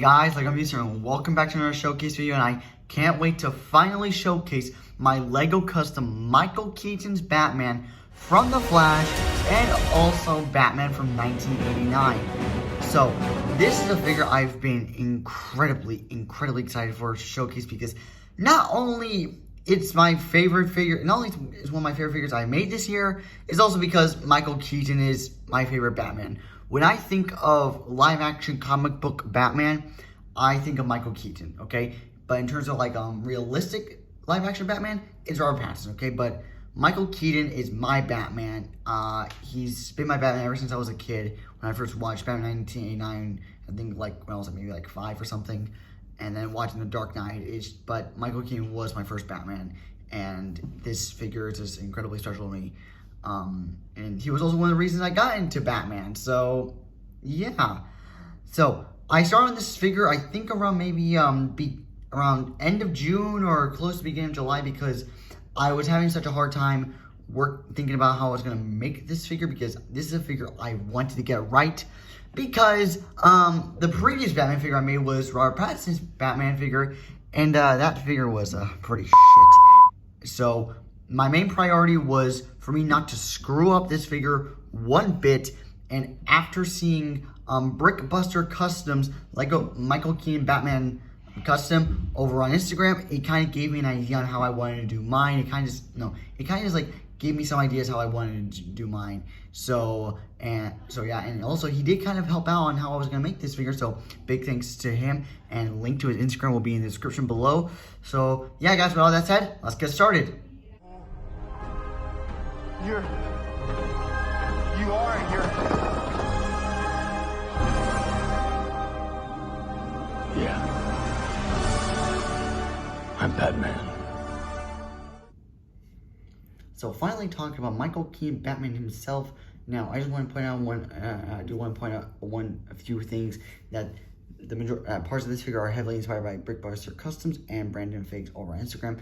guys, Legomnews Signing, and welcome back to another showcase video, and I can't wait to finally showcase my Lego custom Michael Keaton's Batman from The Flash and also Batman from 1989. So this is a figure I've been incredibly excited for to showcase because not only it's my favorite figure, not only is one of my favorite figures I made this year, it's also because Michael Keaton is my favorite Batman. When I think of live-action comic book Batman, I think of Michael Keaton, okay? But in terms of realistic live-action Batman, it's Robert Pattinson, okay? But Michael Keaton is my Batman. He's been my Batman ever since I was a kid. When I first watched Batman 1989, I think when I was maybe 5 or something, and then watching The Dark Knight. But Michael Keaton was my first Batman, and this figure is just incredibly special to me. And he was also one of the reasons I got into Batman. So, yeah. So, I started on this figure, I think around maybe, around end of June or close to the beginning of July, because I was having such a hard time thinking about how I was going to make this figure, because this is a figure I wanted to get right. Because, the previous Batman figure I made was Robert Pattinson's Batman figure, and, that figure was, pretty shit. So, my main priority was for me not to screw up this figure one bit, and after seeing Brickbuster Customs Lego Michael Keaton Batman custom over on Instagram, it kind of gave me an idea on how I wanted to do mine. It kind of just gave me some ideas how I wanted to do mine. So yeah, and also he did kind of help out on how I was gonna make this figure. So big thanks to him, and link to his Instagram will be in the description below. So yeah, guys, with all that said, let's get started. You're. Yeah. I'm Batman. So finally talking about Michael Keaton Batman himself. Now I just want to point out a few things that the major parts of this figure are heavily inspired by Brickbuster Customs and Brandon Figs over on Instagram.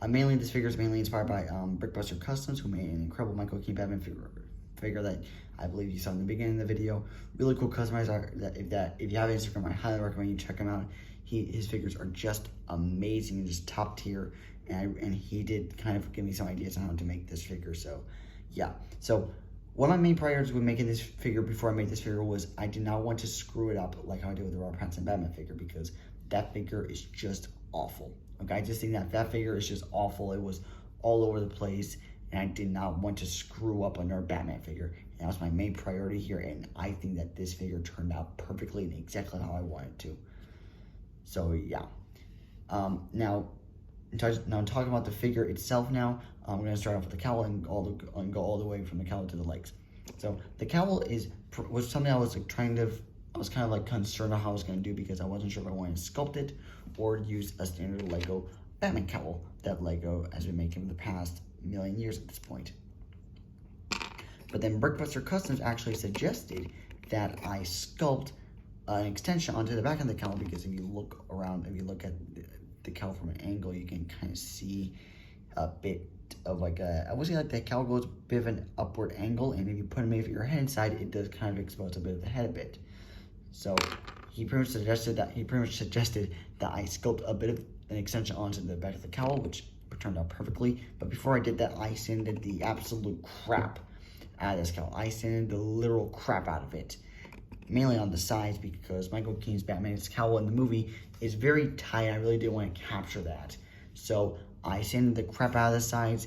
Mainly, this figure is mainly inspired by Brickbuster Customs, who made an incredible Michael Keaton Batman figure that I believe you saw in the beginning of the video. Really cool customized art. If you have Instagram, I highly recommend you check him out. His figures are just amazing and just top tier. And he did kind of give me some ideas on how to make this figure. So yeah. So one of my main priorities with making this figure before I made this figure was I did not want to screw it up like how I did with the Robert Pattinson Batman figure, because that figure is just awful. Okay, I just think that figure is just awful. It was all over the place, and I did not want to screw up another Batman figure. And that was my main priority here, and I think that this figure turned out perfectly and exactly how I wanted to. So yeah. Now talking about the figure itself. Now we're gonna start off with the cowl and go all the way from the cowl to the legs. So the cowl was something I was kind of concerned on how I was going to do, because I wasn't sure if I wanted to sculpt it or use a standard Lego Batman cowl that Lego has been making for the past million years at this point. But then Brickbuster Customs actually suggested that I sculpt an extension onto the back of the cowl, because if you look at the cowl from an angle, you can kind of see a bit of I would say the cowl goes a bit of an upward angle, and if you put your head inside, it does kind of expose a bit of the head a bit. So he pretty much suggested that I sculpt a bit of an extension onto the back of the cowl, which turned out perfectly. But before I did that, I sanded the absolute crap out of this cowl. I sanded the literal crap out of it, mainly on the sides, because Michael Keaton's Batman's cowl in the movie is very tight. I really didn't want to capture that, so I sanded the crap out of the sides.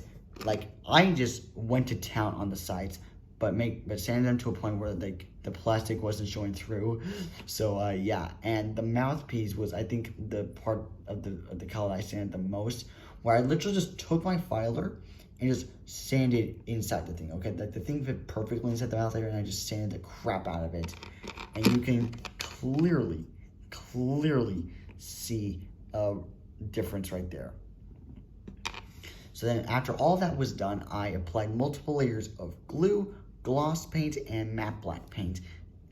I just went to town on the sides, but sanded them to a point where the plastic wasn't showing through. So yeah, and the mouthpiece was, I think, the part of the cowl that I sanded the most, where I literally just took my filer and just sanded inside the thing. Okay, the thing fit perfectly inside the mouth layer, and I just sanded the crap out of it, and you can clearly see a difference right there. So then after all that was done, I applied multiple layers of glue, gloss paint, and matte black paint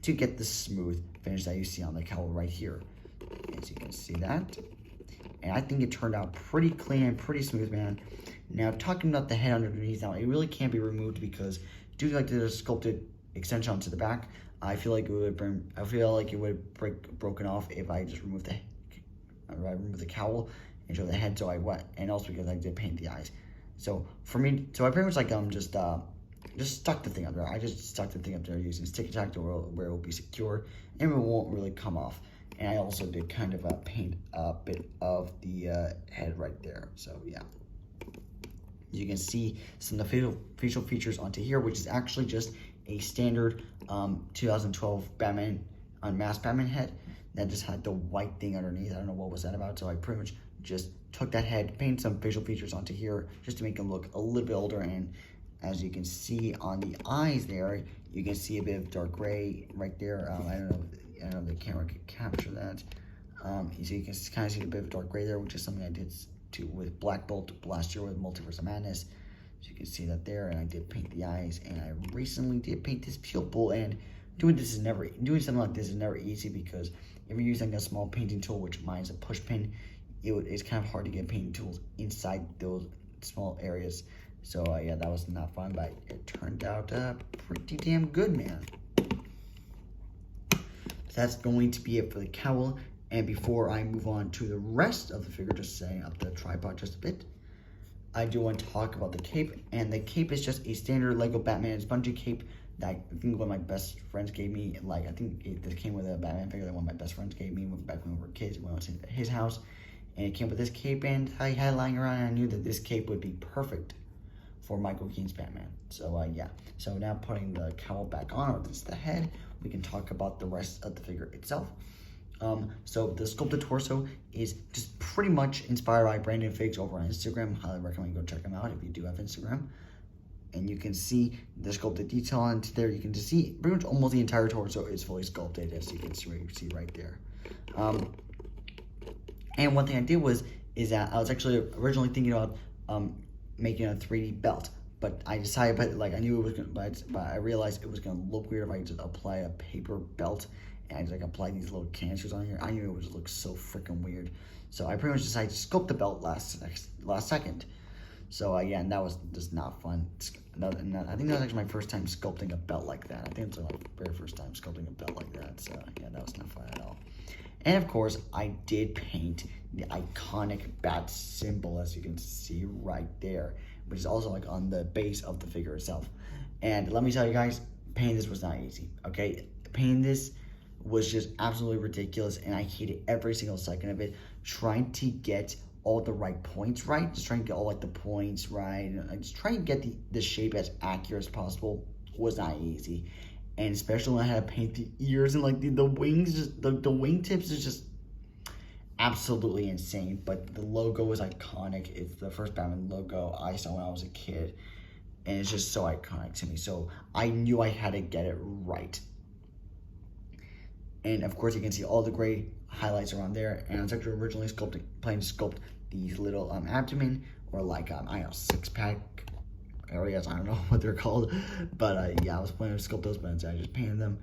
to get the smooth finish that you see on the cowl right here. As you can see that. And I think it turned out pretty clean and pretty smooth, man. Now, talking about the head underneath, now it really can't be removed, because due to the sculpted extension onto the back. I feel like it would break broken off if I just removed the cowl and show the head. So I went, and also because I did paint the eyes. So for me, so I pretty much like just stuck the thing up there. I just stuck the thing up there using stick attack where it will be secure and it won't really come off. And I also did kind of paint a bit of the head right there. So yeah, you can see some of the facial features onto here, which is actually just a standard 2012 Batman unmasked Batman head that just had the white thing underneath. I don't know what was that about, so I pretty much just took that head, painted some facial features onto here just to make him look a little bit older. And as you can see on the eyes there, you can see a bit of dark gray right there. I don't know if the camera could capture that. So you can kind of see a bit of dark gray there, which is something I did too with Black Bolt last year with Multiverse of Madness. So you can see that there, and I did paint the eyes, and I recently did paint this pupil. And doing something like this is never easy, because if you're using a small painting tool, which mine is a push pin, it's kind of hard to get painting tools inside those small areas. So yeah, that was not fun, but it turned out pretty damn good, man. That's going to be it for the cowl. And before I move on to the rest of the figure, just setting up the tripod just a bit, I do want to talk about the cape. And the cape is just a standard Lego Batman spongy cape that I think one of my best friends gave me. Like, I think this came with a Batman figure that one of my best friends gave me back when we were kids, when I was at his house. And it came with this cape, and I had it lying around, and I knew that this cape would be perfect for Michael Keaton's Batman. So yeah, so now putting the cowl back on, or this is the head, we can talk about the rest of the figure itself. So the sculpted torso is just pretty much inspired by Brandon Figs over on Instagram. Highly recommend you go check him out if you do have Instagram. And you can see the sculpted detail on there. You can just see pretty much almost the entire torso is fully sculpted, as you can see right there. And one thing I did is that I was actually originally thinking about making a 3D belt, but I decided, I knew it was gonna, but I realized it was gonna look weird if I just apply a paper belt and I just apply these little canisters on here. I knew it would just look so freaking weird, so I pretty much decided to sculpt the belt last second. So yeah, and that was just not fun. I think that was actually my first time sculpting a belt like that. I think it's my very first time sculpting a belt like that. So yeah, that was not fun at all. And of course, I did paint the iconic bat symbol, as you can see right there, which is also like on the base of the figure itself. And let me tell you guys, painting this was not easy, okay? Painting this was just absolutely ridiculous, and I hated every single second of it. Trying to get all the right points right, just trying to get all like the points right, and just trying to get the shape as accurate as possible was not easy. And especially when I had to paint the ears and like the wings, just the wingtips is just absolutely insane. But the logo is iconic. It's the first Batman logo I saw when I was a kid, and it's just so iconic to me. So I knew I had to get it right. And of course, you can see all the gray highlights around there. And I was actually originally planning to sculpt these little abdomen, or like I don't know, 6-pack areas. I don't know what they're called, but yeah, I was planning to sculpt those, but instead I just painted them.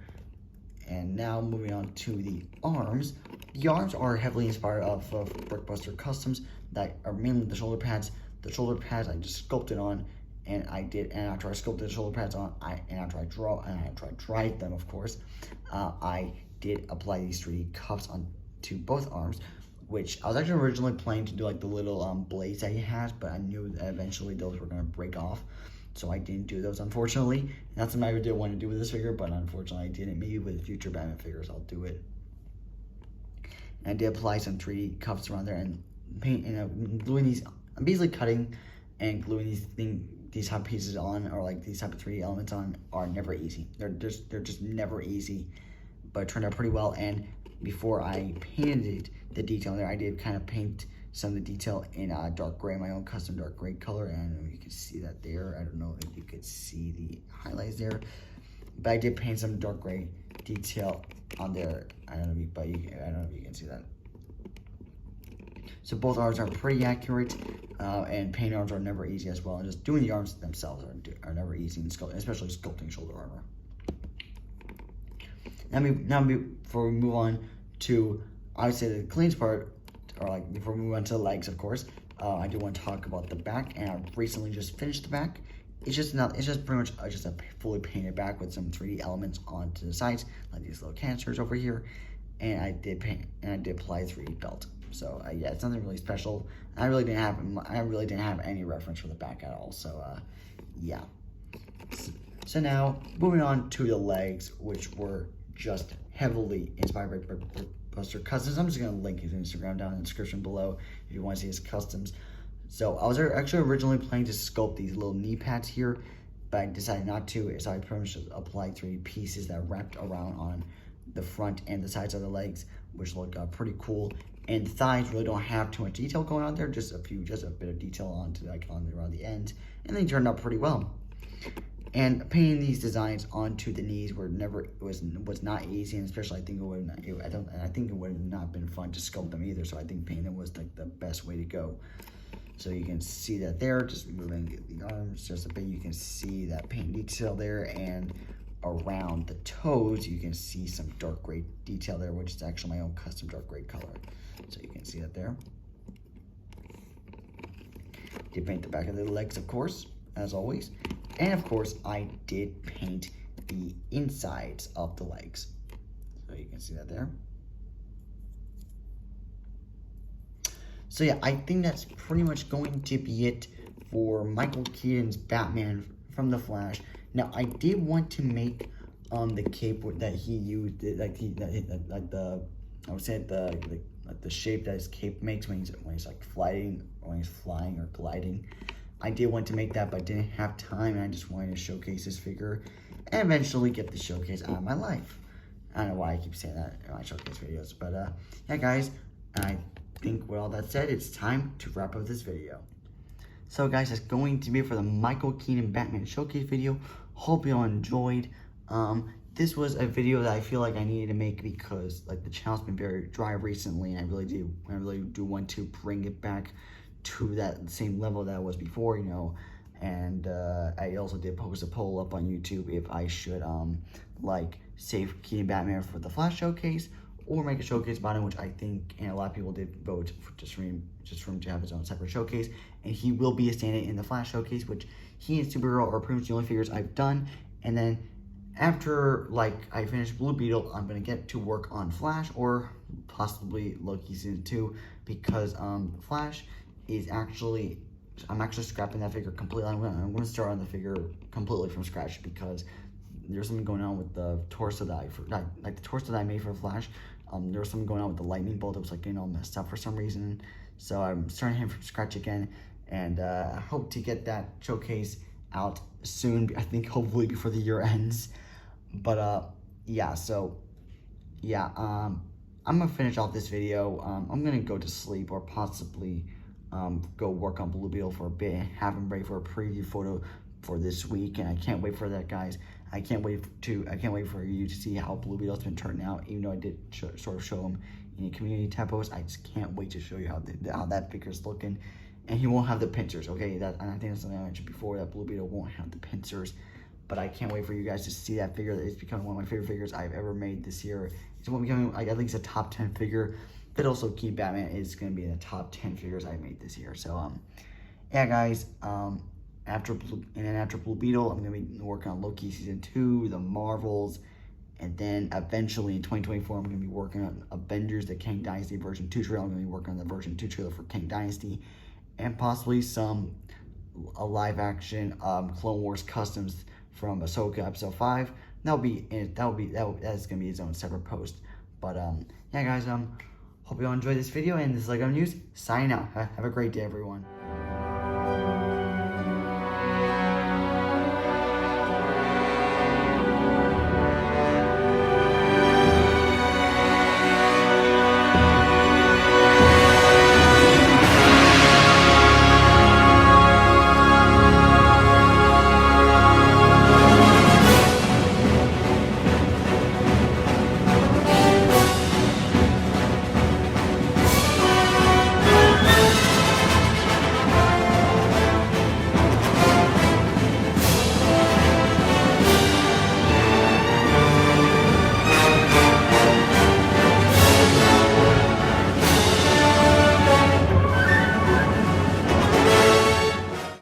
And now moving on to the arms. The arms are heavily inspired off of Brickbuster Customs that are mainly the shoulder pads. The shoulder pads I just sculpted on, and after I sculpted the shoulder pads on, after I dried them, of course, I did apply these 3D cuffs onto both arms, which I was actually originally planning to do like the little blades that he has, but I knew that eventually those were going to break off, so I didn't do those, unfortunately. And that's something I did want to do with this figure, but unfortunately I didn't. Maybe with future Batman figures I'll do it. And I did apply some 3D cuffs around there and paint, and gluing these. I'm basically cutting and gluing these type of pieces on, or like these type of 3D elements on, are never easy. They're just never easy, but it turned out pretty well. And before I painted the detail there, I did kind of paint some of the detail in dark gray, my own custom dark gray color, and I don't know if you can see that there. I don't know if you could see the highlights there, but I did paint some dark gray detail on there. I don't know if you can see that. So both arms are pretty accurate, and painting arms are never easy as well. And just doing the arms themselves are never easy, especially sculpting shoulder armor. Now before we move on to, I would say, the cleanest part, or like before we move on to the legs, of course, I do want to talk about the back. And I recently just finished the back, it's just pretty much just a fully painted back with some 3D elements onto the sides, like these little canisters over here. And I did apply 3D belt. So yeah, it's nothing really special. I really didn't have any reference for the back at all. So yeah. So now moving on to the legs, which were just heavily inspired by Buster Customs. I'm just gonna link his Instagram down in the description below if you want to see his customs. So I was actually originally planning to sculpt these little knee pads here, but I decided not to, so I pretty much applied 3 pieces that wrapped around on the front and the sides of the legs, which look pretty cool. And the thighs really don't have too much detail going on there, just a bit of detail onto around the ends, and they turned out pretty well. And painting these designs onto the knees was not easy, and especially I think it would have not been fun to sculpt them either. So I think painting them was like the best way to go. So you can see that there, just moving the arms just a bit, you can see that paint detail there, and around the toes, you can see some dark gray detail there, which is actually my own custom dark gray color. So you can see that there. Did paint the back of the legs, of course, as always. And of course, I did paint the insides of the legs. So you can see that there. So yeah, I think that's pretty much going to be it for Michael Keaton's Batman from The Flash. Now, I did want to make the cape that he used, the shape that his cape makes when he's like flying or gliding. I did want to make that, but I didn't have time, and I just wanted to showcase this figure and eventually get the showcase out of my life. I don't know why I keep saying that in my showcase videos, but yeah, guys, I think with all that said, it's time to wrap up this video. So guys, that's going to be it for the Michael Keaton Batman showcase video. Hope you all enjoyed. This was a video that I feel like I needed to make because like the channel's been very dry recently, and I really do want to bring it back to that same level that it was before, you know. And I also did post a poll up on YouTube if I should like save Keaton Batman for the Flash showcase or make a showcase about him, which I think, and a lot of people did vote just for him to have his own separate showcase. And he will be a stand-in in the Flash showcase, which he and Supergirl are pretty much the only figures I've done. And then after like I finish Blue Beetle, I'm gonna get to work on Flash or possibly Loki season 2, because Flash is actually, I'm actually scrapping that figure completely. I'm gonna start on the figure completely from scratch because there's something going on with the torso the torso that I made for Flash. There was something going on with the lightning bolt that was like getting all messed up for some reason. So I'm starting him from scratch again, and I hope to get that showcase out soon. I think hopefully before the year ends. But yeah, so yeah, I'm gonna finish off this video. I'm gonna go to sleep or possibly go work on Blue Beetle for a bit and have him ready for a preview photo for this week. And I can't wait for that, guys. I can't wait for you to see how Blue Beetle's been turning out, even though I did sort of show him in a community tab post. I just can't wait to show you how that figure's looking. And he won't have the pincers, okay? And I think that's something I mentioned before, that Blue Beetle won't have the pincers. But I can't wait for you guys to see that figure. It's becoming one of my favorite figures I've ever made this year. It's becoming like at least a top 10 figure. But also Keaton Batman is going to be in the top 10 figures I made this year. So yeah, guys, after Blue Beetle, I'm going to be working on Loki season 2, the Marvels, and then eventually in 2024 I'm going to be working on Avengers, the Kang Dynasty version 2 trailer. I'm going to be working on the version 2 trailer for Kang Dynasty, and possibly a live action Clone Wars customs from Ahsoka episode 5. That's going to be its own separate post. But yeah, guys, hope you all enjoyed this video, and this is Legomnews signing out. Have a great day, everyone.